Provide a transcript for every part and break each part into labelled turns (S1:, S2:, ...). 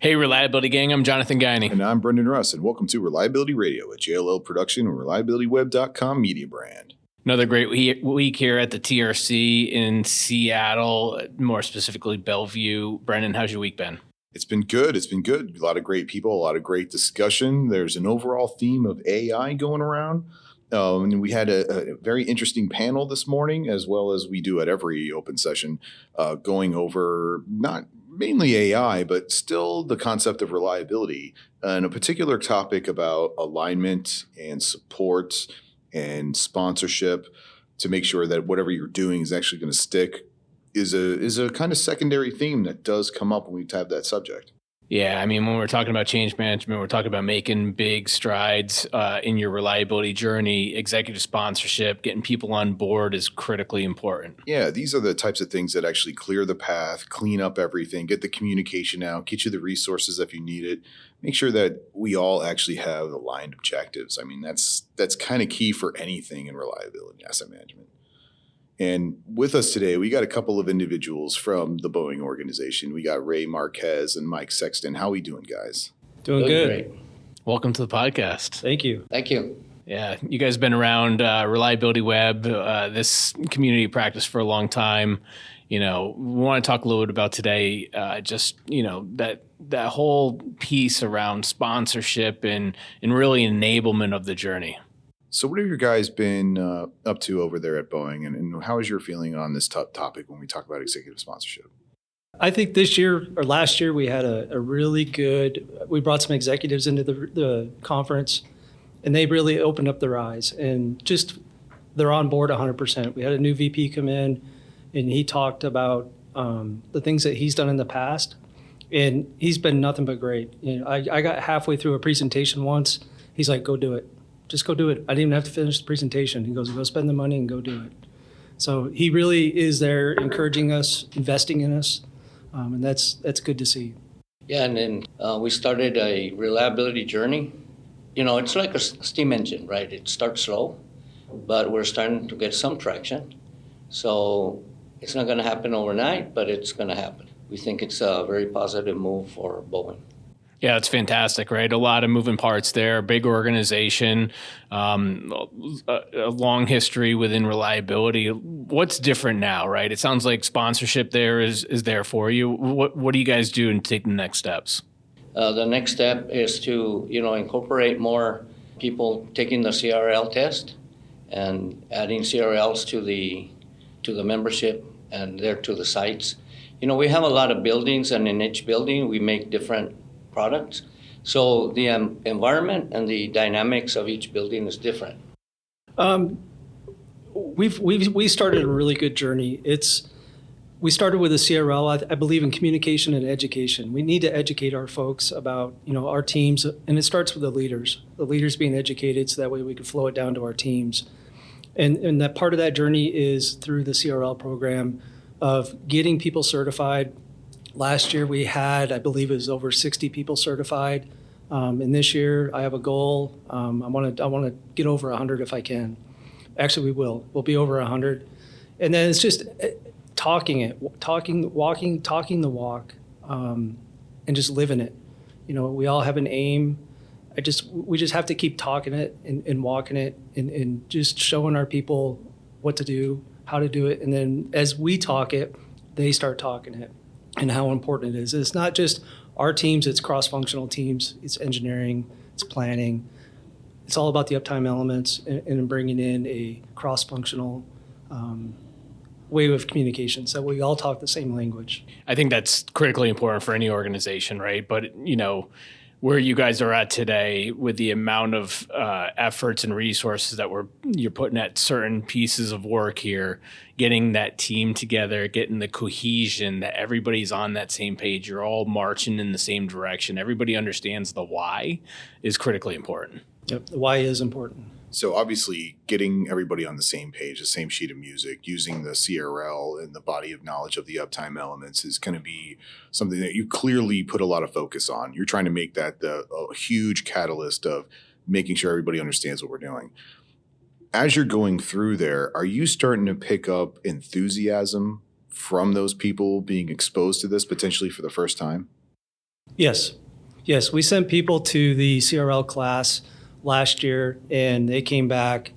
S1: Hey, Reliability Gang, I'm Jonathan Guiney.
S2: And I'm Brendan Russ, and welcome to Reliability Radio, a JLL production and ReliabilityWeb.com media brand.
S1: Another great week here at the TRC in Seattle, more specifically Bellevue. Brendan, how's your week been?
S2: It's been good. It's been good. A lot of great people, a lot of great discussion. There's an overall theme of AI going around. And we had a very interesting panel this morning, as well as we do at every open session, going over not mainly AI, but still the concept of reliability and a particular topic about alignment and support and sponsorship to make sure that whatever you're doing is actually going to stick is a kind of secondary theme that does come up when we have that subject.
S1: Yeah, I mean, when we're talking about change management, we're talking about making big strides in your reliability journey. Executive sponsorship, getting people on board is critically important.
S2: Yeah, these are the types of things that actually clear the path, clean up everything, get the communication out, get you the resources if you need it, make sure that we all actually have aligned objectives. I mean, that's kind of key for anything in reliability asset management. And with us today, we got a couple of individuals from the Boeing organization. We got Ray Marquez and Mike Sexton. How we doing, guys?
S3: Doing good.
S4: Great.
S1: Welcome to the podcast.
S3: Thank you.
S4: Thank you.
S1: Yeah, you guys have been around Reliability Web, this community practice for a long time. You know, we want to talk a little bit about today, that whole piece around sponsorship and really enablement of the journey.
S2: So what have you guys been up to over there at Boeing, and how is your feeling on this topic when we talk about executive sponsorship?
S3: I think this year or last year we had a really good, we brought some executives into the conference and they really opened up their eyes and just they're on board 100%. We had a new VP come in and he talked about the things that he's done in the past and he's been nothing but great. You know, I got halfway through a presentation once. He's like, go do it. Just go do it. I didn't even have to finish the presentation. He goes, go spend the money and go do it. So he really is there encouraging us, investing in us, and that's good to see.
S4: Yeah, and then we started a reliability journey. You know, it's like a steam engine, right? It starts slow, but we're starting to get some traction. So it's not going to happen overnight, but it's going to happen. We think it's a very positive move for Boeing.
S1: Yeah, it's fantastic, right? A lot of moving parts there, big organization, a long history within reliability. What's different now, right? It sounds like sponsorship there is there for you. What do you guys do and take the next steps?
S4: The next step is to, incorporate more people taking the CRL test and adding CRLs to the membership and there to the sites. You know, we have a lot of buildings, and in each building we make different products. So the environment and the dynamics of each building is different.
S3: We started a really good journey. We started with a CRL. I believe in communication and education. We need to educate our folks about, our teams, and it starts with the leaders being educated so that way we can flow it down to our teams. And that part of that journey is through the CRL program of getting people certified. Last year we had, I believe it was over 60 people certified. And this year I have a goal. I want to get over 100 if I can. Actually, we will. We'll be over 100. And then it's just talking the walk, and just living it. We all have an aim. We just have to keep talking it and walking it and just showing our people what to do, how to do it. And then as we talk it, they start talking it. And how important it is. It's not just our teams, it's cross-functional teams, it's engineering, it's planning. It's all about the uptime elements and bringing in a cross-functional way of communication so we all talk the same language.
S1: I think that's critically important for any organization, right? But, where you guys are at today with the amount of efforts and resources that you're putting at certain pieces of work here, getting that team together, getting the cohesion that everybody's on that same page, you're all marching in the same direction, everybody understands the why is critically important.
S3: Yep, the why is important.
S2: So obviously getting everybody on the same page, the same sheet of music, using the CRL and the body of knowledge of the uptime elements is going to be something that you clearly put a lot of focus on. You're trying to make that a huge catalyst of making sure everybody understands what we're doing. As you're going through there, are you starting to pick up enthusiasm from those people being exposed to this potentially for the first time?
S3: Yes. Yes. We sent people to the CRL class last year and they came back.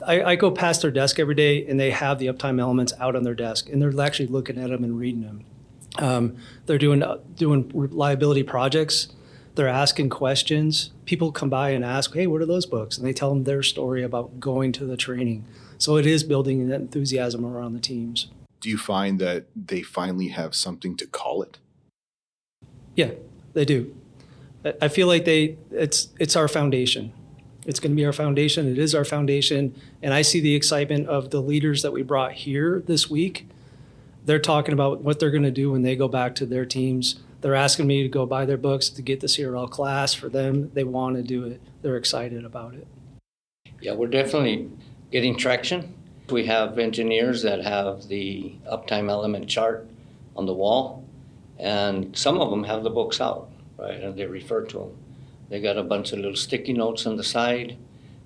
S3: I go past their desk every day and they have the uptime elements out on their desk and they're actually looking at them and reading them. They're doing reliability projects. They're asking questions. People come by and ask, hey, what are those books? And they tell them their story about going to the training. So it is building that enthusiasm around the teams.
S2: Do you find that they finally have something to call it?
S3: Yeah, they do. I feel like it's our foundation. It's going to be our foundation. It is our foundation. And I see the excitement of the leaders that we brought here this week. They're talking about what they're going to do when they go back to their teams. They're asking me to go buy their books to get the CRL class for them. They want to do it. They're excited about it.
S4: Yeah, we're definitely getting traction. We have engineers that have the uptime element chart on the wall, and some of them have the books out, right? And they refer to them. They got a bunch of little sticky notes on the side,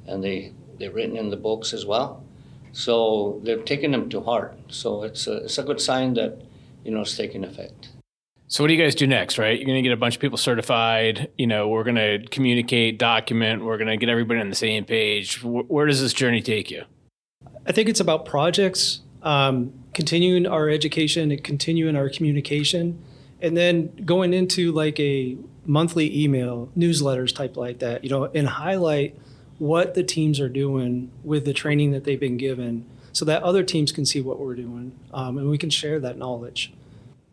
S4: and they're written in the books as well. So they've taken them to heart. So it's a good sign that, it's taking effect.
S1: So what do you guys do next, right? You're going to get a bunch of people certified. We're going to communicate, document. We're going to get everybody on the same page. Where does this journey take you?
S3: I think it's about projects, continuing our education and continuing our communication, and then going into like a monthly email, newsletters type like that, and highlight what the teams are doing with the training that they've been given so that other teams can see what we're doing, and we can share that knowledge.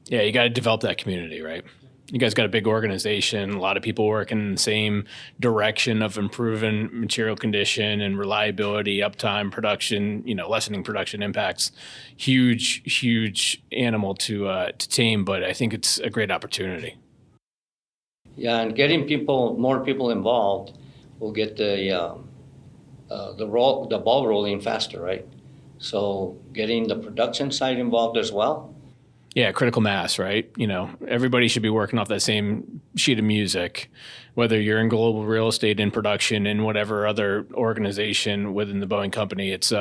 S1: Yeah, you got to develop that community, right? You guys got a big organization, a lot of people working in the same direction of improving material condition and reliability, uptime, production, lessening production impacts. Huge animal to tame, but I think it's a great opportunity.
S4: Yeah, and getting more people involved will get the ball rolling faster, right? So getting the production side involved as well.
S1: Yeah, critical mass, right? Everybody should be working off that same sheet of music, whether you're in global real estate, in production, in whatever other organization within the Boeing company. It's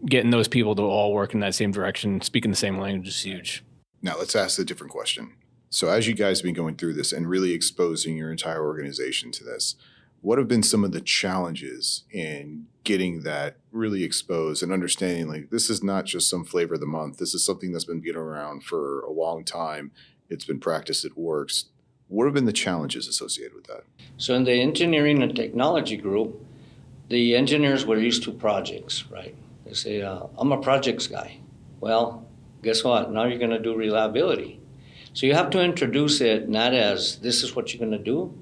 S1: getting those people to all work in that same direction, speaking the same language is huge.
S2: Now let's ask a different question. So as you guys have been going through this and really exposing your entire organization to this, what have been some of the challenges in getting that really exposed and understanding like this is not just some flavor of the month. This is something that's been getting around for a long time. It's been practiced, it works. What have been the challenges associated with that?
S4: So in the engineering and technology group, the engineers were used to projects, right? They say, I'm a projects guy. Well, guess what? Now you're going to do reliability. So you have to introduce it not as this is what you're going to do,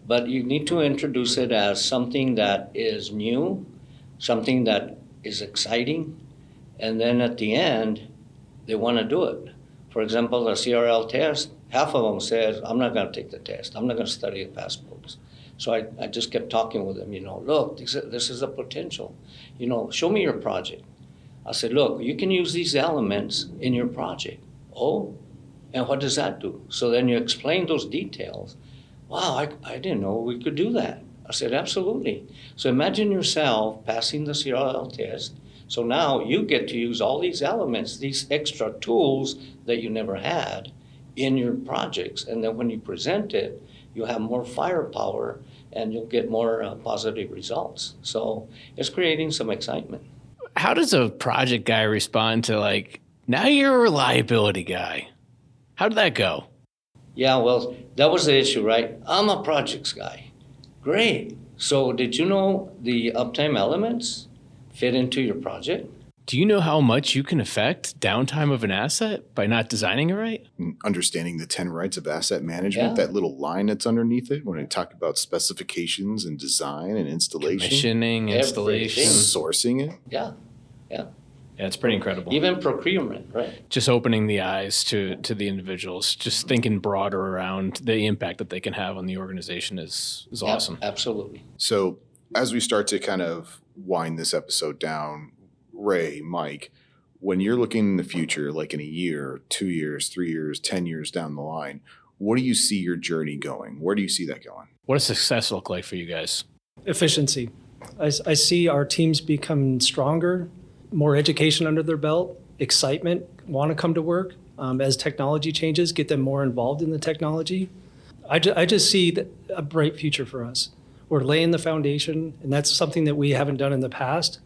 S4: but you need to introduce it as something that is new, something that is exciting, and then at the end, they want to do it. For example, the CRL test, half of them says, I'm not going to take the test. I'm not going to study the past books. So I just kept talking with them, look, this is a potential. Show me your project. I said, look, you can use these elements in your project. Oh, and what does that do? So then you explain those details. Wow, I didn't know we could do that. I said, absolutely. So imagine yourself passing the CRL test. So now you get to use all these elements, these extra tools that you never had in your projects. And then when you present it, you have more firepower and you'll get more positive results. So it's creating some excitement.
S1: How does a project guy respond to now you're a reliability guy? How did that go?
S4: Yeah, well, that was the issue, right? I'm a projects guy. Great. So did you know the uptime elements fit into your project?
S1: Do you know how much you can affect downtime of an asset by not designing it right?
S2: Understanding the 10 rights of asset management, that little line that's underneath it when I talk about specifications and design and installation.
S1: Commissioning, installation.
S2: Sourcing it.
S4: Yeah.
S1: Yeah, it's pretty incredible.
S4: Even procurement, right?
S1: Just opening the eyes to the individuals, just thinking broader around the impact that they can have on the organization is awesome.
S4: Absolutely.
S2: So as we start to kind of wind this episode down, Ray, Mike, when you're looking in the future, like in a year, 2 years, 3 years, 10 years down the line, where do you see your journey going? Where do you see that going?
S1: What does success look like for you guys?
S3: Efficiency. I see our teams becoming stronger, more education under their belt, excitement, want to come to work. as technology changes, get them more involved in the technology. I just see a bright future for us. We're laying the foundation, and that's something that we haven't done in the past.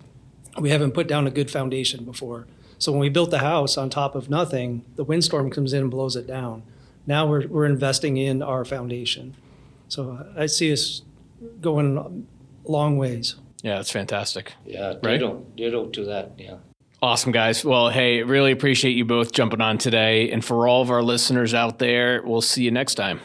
S3: We haven't put down a good foundation before. So when we built the house on top of nothing, the windstorm comes in and blows it down. Now we're investing in our foundation. So I see us going a long ways.
S1: Yeah, that's fantastic.
S4: Yeah,
S1: Right?
S4: ditto to that, yeah.
S1: Awesome, guys. Well, hey, really appreciate you both jumping on today. And for all of our listeners out there, we'll see you next time.